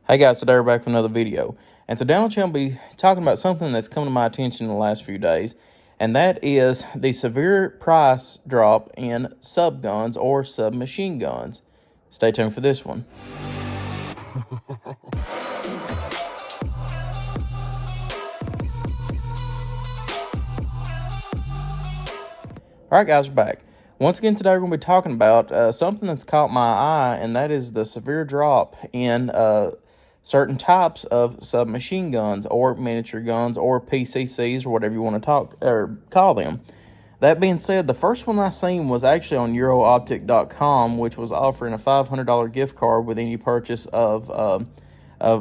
Hey guys, today we're back with another video. And today on the channel, I'll be talking about something that's come to my attention in the last few days, and that is the severe price drop in subguns or submachine guns. Stay tuned for this one. Alright guys, we're back. Once again today we're going to be talking about something that's caught my eye, and that is the severe drop in certain types of submachine guns or miniature guns or PCCs or whatever you want to talk or call them. That being said, the first one I seen was actually on EuroOptic.com, which was offering a $500 gift card with any purchase of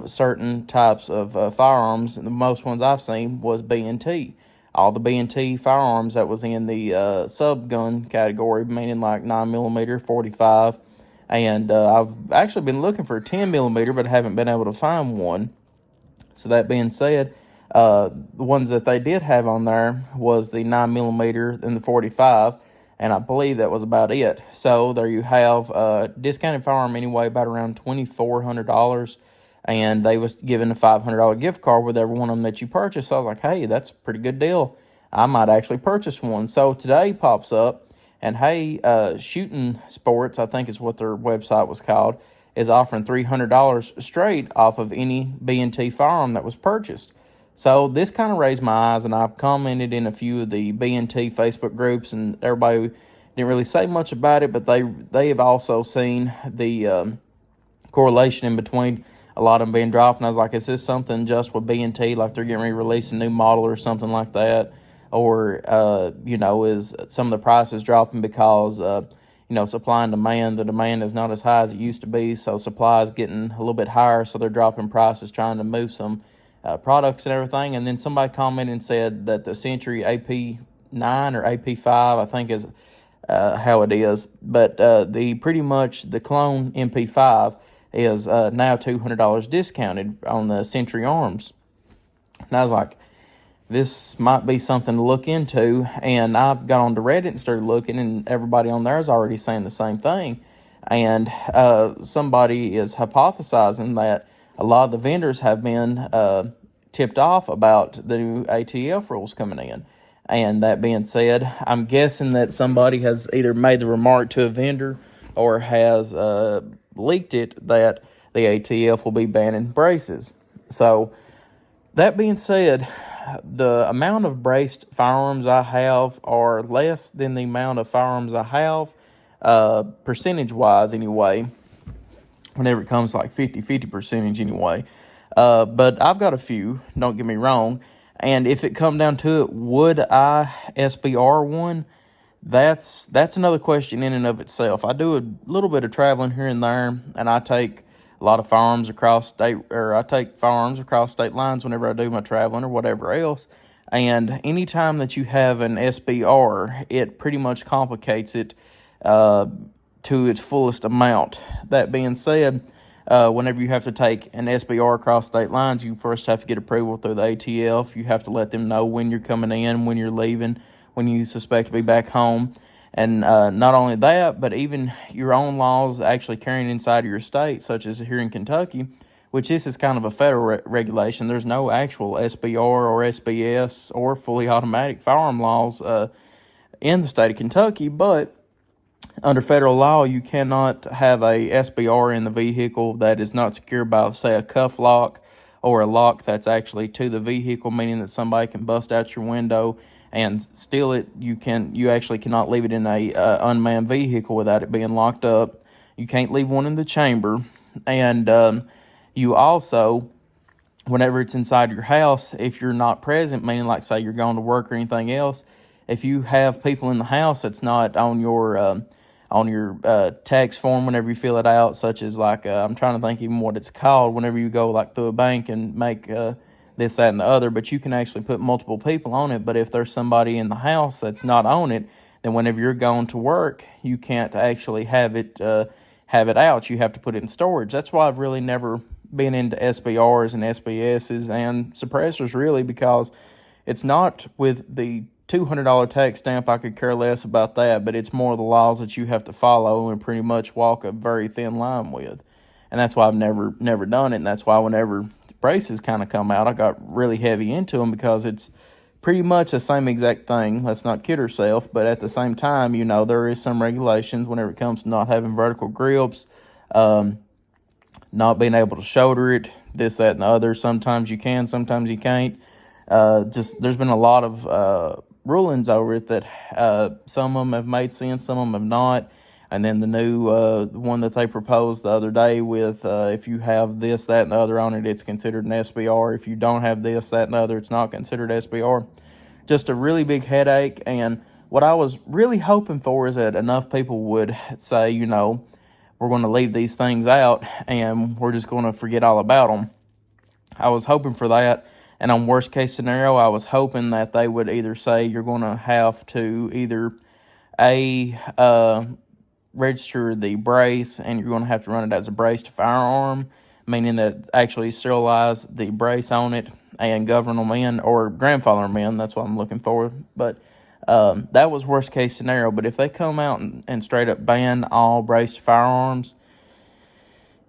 certain types of firearms. And the most ones I've seen was B&T. All the B&T firearms that was in the sub-gun category, meaning like 9mm, 45, and I've actually been looking for a 10mm, but haven't been able to find one. So that being said, the ones that they did have on there was the 9mm and the 45, and I believe that was about it. So there you have a discounted firearm anyway, about around $2,400, and they was giving a $500 gift card with every one of them that you purchase. So I was like, hey, that's a pretty good deal. I might actually purchase one. So today pops up, and hey, Shooting Sports, I think is what their website was called, is offering $300 straight off of any B&T firearm that was purchased. So this kind of raised my eyes, and I've commented in a few of the B&T Facebook groups, and everybody didn't really say much about it, but they have also seen the correlation in between a lot of them being dropped. And I was like, is this something just with B&T, like they're getting ready to release a new model or something like that? Or, is some of the prices dropping because, supply and demand, the demand is not as high as it used to be, so supply is getting a little bit higher, so they're dropping prices, trying to move some products and everything. And then somebody commented and said that the Century AP9 or AP5, I think is how it is, but pretty much the clone MP5 is now $200 discounted on the Century Arms. And I was like, this might be something to look into, and I got on to Reddit and started looking, and everybody on there is already saying the same thing. And somebody is hypothesizing that a lot of the vendors have been tipped off about the new ATF rules coming in. And that being said, I'm guessing that somebody has either made the remark to a vendor or has leaked it that the ATF will be banning braces. So that being said, the amount of braced firearms I have are less than the amount of firearms I have, percentage-wise anyway, whenever it comes to like 50-50 percentage anyway. But I've got a few, don't get me wrong, and if it come down to it, would I SBR one? That's another question in and of itself. I do a little bit of traveling here and there, and I take a lot of firearms across state, or I take firearms across state lines whenever I do my traveling or whatever else. And anytime that you have an SBR, it pretty much complicates it to its fullest amount. That being said, whenever you have to take an SBR across state lines, you first have to get approval through the ATF. You have to let them know when you're coming in, when you're leaving, when you suspect to be back home. And not only that, but even your own laws actually carrying inside of your state, such as here in Kentucky, which this is kind of a federal regulation. There's no actual SBR or SBS or fully automatic firearm laws in the state of Kentucky, but under federal law, you cannot have a SBR in the vehicle that is not secured by, say, a cuff lock or a lock that's actually to the vehicle, meaning that somebody can bust out your window and steal it. You actually cannot leave it in a unmanned vehicle without it being locked up. You can't leave one in the chamber. And you also, whenever it's inside your house, if you're not present, meaning like say you're going to work or anything else, if you have people in the house that's not on your tax form whenever you fill it out, such as like I'm trying to think even what it's called whenever you go like through a bank and make this, that, and the other, but you can actually put multiple people on it. But if there's somebody in the house that's not on it, then whenever you're going to work, you can't actually have it out. You have to put it in storage. That's why I've really never been into SBRs and SBSs and suppressors, really, because it's not with the $200 tax stamp. I could care less about that, but it's more the laws that you have to follow and pretty much walk a very thin line with. and that's why I've never done it. And that's why whenever braces kind of come out, I got really heavy into them, because it's pretty much the same exact thing. Let's not kid ourselves, but at the same time, there is some regulations whenever it comes to not having vertical grips, not being able to shoulder it, this, that, and the other. Sometimes you can, sometimes you can't. There's been a lot of rulings over it that some of them have made sense, some of them have not. And then the new one that they proposed the other day with if you have this, that, and the other on it, it's considered an SBR. If you don't have this, that, and the other, it's not considered SBR. Just a really big headache. And what I was really hoping for is that enough people would say, we're going to leave these things out and we're just going to forget all about them. I was hoping for that. And on worst case scenario, I was hoping that they would either say you're going to have to either register the brace, and you're going to have to run it as a braced firearm, meaning that actually serialize the brace on it and govern them in, or grandfather them in. That's what I'm looking for. But that was worst case scenario. But if they come out and straight up ban all braced firearms,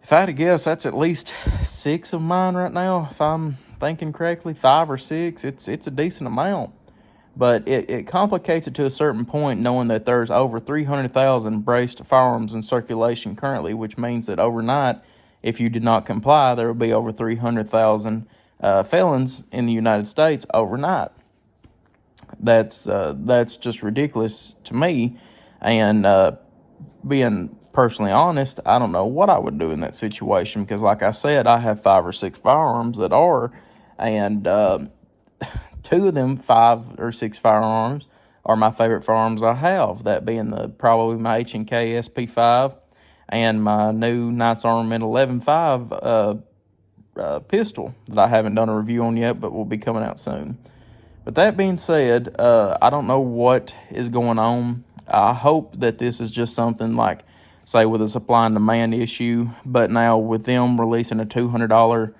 if I had to guess, that's at least 6 of mine right now. If I'm thinking correctly, 5 or 6, it's a decent amount. But it complicates it to a certain point, knowing that there's over 300,000 braced firearms in circulation currently, which means that overnight, if you did not comply, there would be over 300,000 felons in the United States overnight. That's just ridiculous to me. And being personally honest, I don't know what I would do in that situation, because like I said, I have 5 or 6 firearms that are, and 2 of them 5 or 6 firearms are my favorite firearms I have, that being probably my H&K SP5 and my new Knights Armament 11.5 pistol that I haven't done a review on yet, but will be coming out soon. But that being said, I don't know what is going on. I hope that this is just something like, say, with a supply and demand issue, but now with them releasing a $200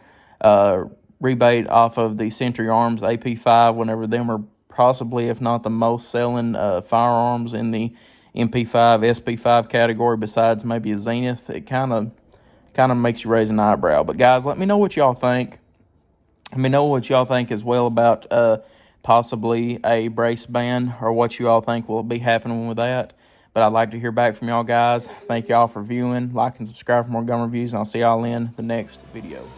rebate off of the Century Arms AP5, whenever them are possibly, if not the most selling firearms in the MP5, SP5 category, besides maybe a Zenith, it kind of makes you raise an eyebrow. But guys, let me know what y'all think. Let me know what y'all think as well about possibly a brace ban, or what you all think will be happening with that. But I'd like to hear back from y'all guys. Thank y'all for viewing. Like and subscribe for more gun reviews, and I'll see y'all in the next video.